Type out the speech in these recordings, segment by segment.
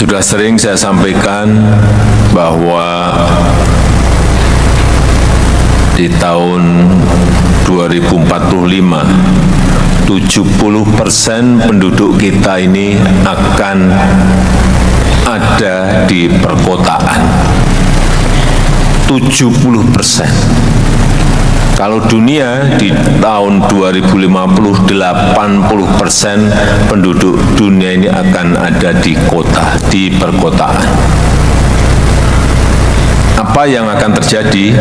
Sudah sering saya sampaikan bahwa di tahun 2045, 70% penduduk kita ini akan ada di perkotaan. 70%. Kalau dunia di tahun 2050, 80% penduduk dunia ini akan ada di kota, di perkotaan. Apa yang akan terjadi?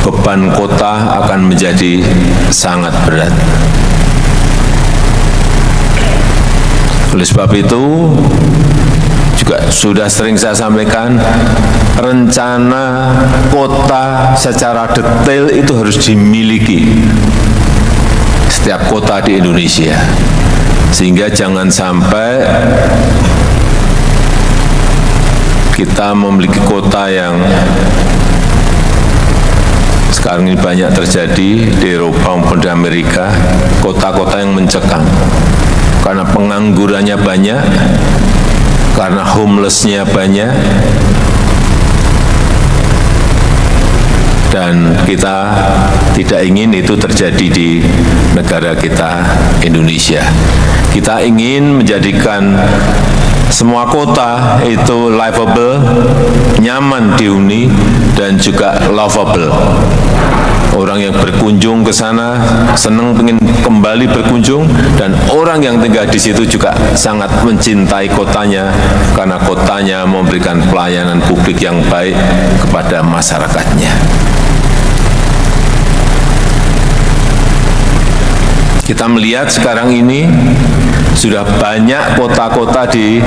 Beban kota akan menjadi sangat berat. Oleh sebab itu, juga sudah sering saya sampaikan, rencana kota secara detail itu harus dimiliki setiap kota di Indonesia, sehingga jangan sampai kita memiliki kota yang sekarang ini banyak terjadi di Eropa maupun di Amerika, kota-kota yang mencekam karena penganggurannya banyak, karena homeless-nya banyak, dan kita tidak ingin itu terjadi di negara kita, Indonesia. Kita ingin menjadikan semua kota itu livable, nyaman dihuni, dan juga lovable. Orang yang berkunjung ke sana senang ingin kembali berkunjung, dan orang yang tinggal di situ juga sangat mencintai kotanya karena kotanya memberikan pelayanan publik yang baik kepada masyarakatnya. Kita melihat sekarang ini sudah banyak kota-kota di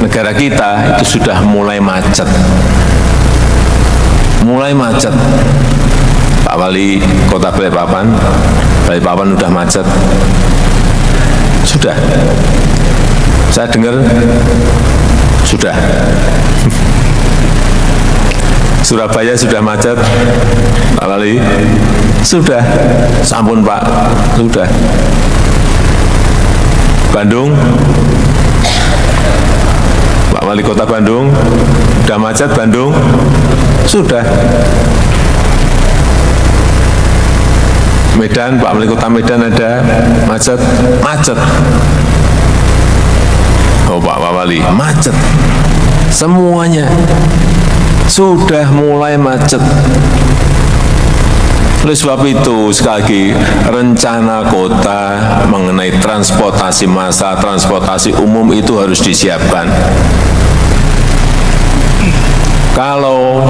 negara kita itu sudah mulai macet. Mulai macet. Pak Wali Kota Balikpapan sudah macet. Sudah. Saya dengar sudah. Surabaya sudah macet, Pak Wali. Sudah. Sampun Pak, sudah. Bandung, Pak Wali Kota Bandung, sudah macet Bandung? Sudah. Medan, Pak Wali Kota Medan ada macet? Macet. Oh Pak Wali, macet. Semuanya sudah mulai macet. Oleh sebab itu, sekali lagi, rencana kota mengenai transportasi massal, transportasi umum itu harus disiapkan. Kalau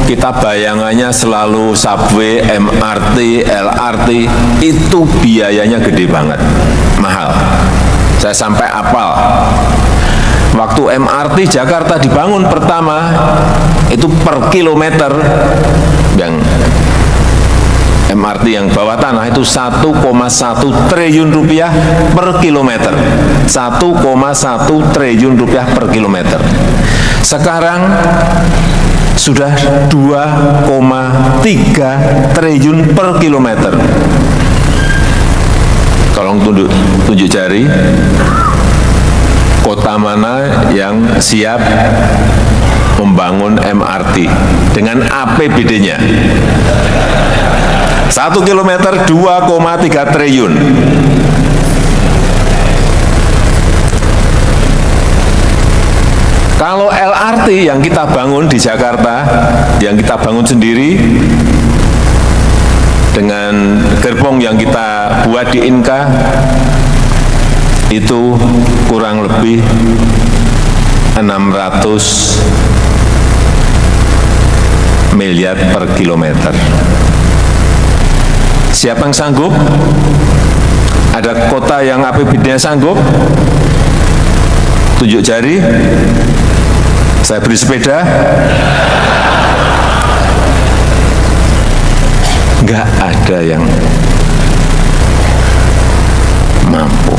kita bayangannya selalu subway, MRT, LRT, itu biayanya gede banget, mahal. Saya sampai apal. Waktu MRT Jakarta dibangun pertama, itu per kilometer, yang MRT yang bawah tanah itu 1,1 triliun rupiah per kilometer. 1,1 triliun rupiah per kilometer. Sekarang sudah 2,3 triliun per kilometer. Tolong tunjuk jari, kota mana yang siap membangun MRT dengan APBD-nya? 1 kilometer 2,3 triliun. Kalau LRT yang kita bangun di Jakarta, yang kita bangun sendiri, dengan gerbong yang kita buat di Inka, itu kurang lebih 600 miliar per kilometer. Siapa yang sanggup? Ada kota yang APBD-nya sanggup? Tunjuk jari. Saya beri sepeda. Enggak ada yang mampu.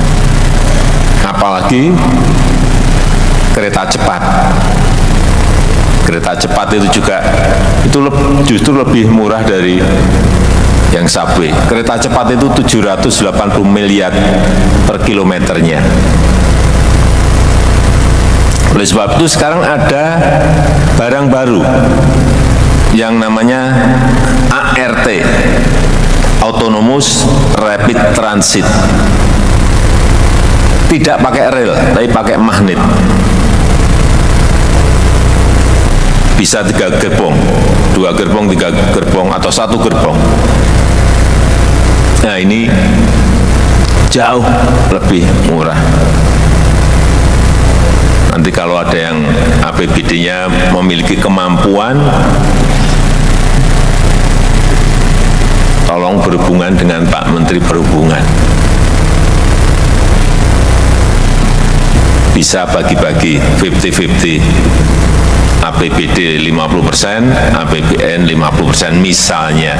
Apalagi kereta cepat. Kereta cepat itu juga justru lebih murah dari yang subway. Kereta cepat itu 780 miliar per kilometernya. Oleh sebab itu sekarang ada barang baru yang namanya ART, Autonomous Rapid Transit. Tidak pakai rel, tapi pakai magnet. Bisa 3 gerbong, 2 gerbong, 3 gerbong, atau 1 gerbong. Nah, ini jauh lebih murah. Nanti kalau ada yang APBD-nya memiliki kemampuan, tolong berhubungan dengan Pak Menteri Perhubungan. Bisa bagi-bagi 50-50, APBD 50%, APBN 50% misalnya.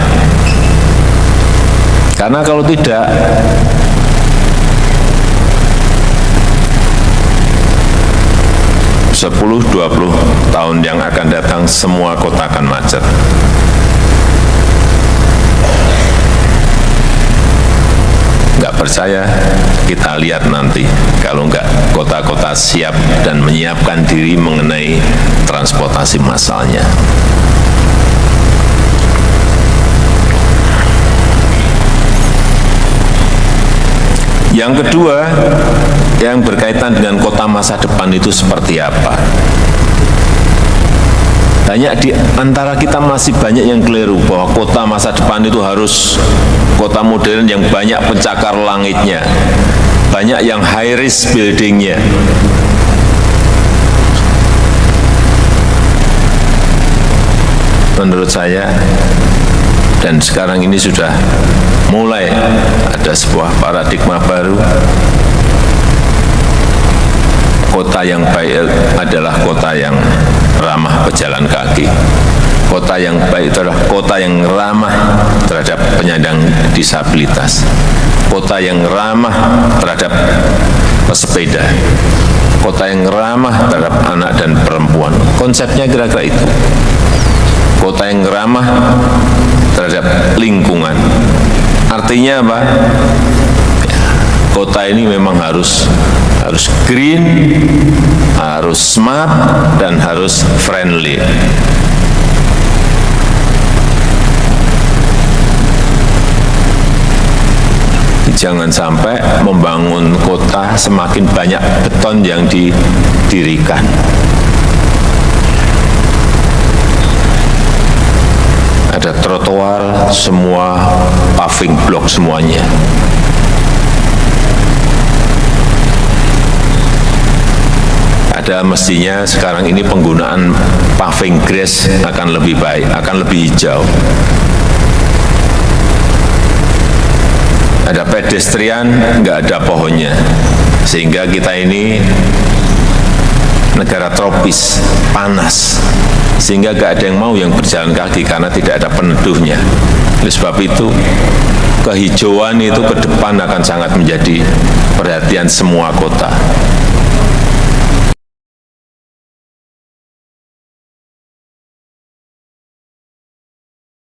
Karena kalau tidak, sepuluh 20 tahun yang akan datang semua kota akan macet. Nggak percaya, kita lihat nanti. Kalau nggak kota-kota siap dan menyiapkan diri mengenai transportasi massalnya. Yang kedua, yang berkaitan dengan kota masa depan itu seperti apa? Banyak di antara kita masih banyak yang keliru bahwa kota masa depan itu harus kota modern yang banyak pencakar langitnya, banyak yang high rise buildingnya. Menurut saya, dan sekarang ini sudah mulai ada sebuah paradigma baru. Kota yang baik adalah kota yang ramah pejalan kaki. Kota yang baik itu adalah kota yang ramah terhadap penyandang disabilitas. Kota yang ramah terhadap pesepeda. Kota yang ramah terhadap anak dan perempuan. Konsepnya kira-kira itu. Kota yang ramah terhadap lingkungan. Artinya apa? Kota ini memang harus green, harus smart, dan harus friendly. Jangan sampai membangun kota semakin banyak beton yang didirikan. Ada trotoar, semua paving block semuanya. Ada mestinya sekarang ini penggunaan paving grass akan lebih baik, akan lebih hijau. Ada pedestrian, nggak ada pohonnya. Sehingga kita ini negara tropis, panas. Sehingga nggak ada yang mau yang berjalan kaki karena tidak ada peneduhnya. Oleh sebab itu, kehijauan itu ke depan akan sangat menjadi perhatian semua kota.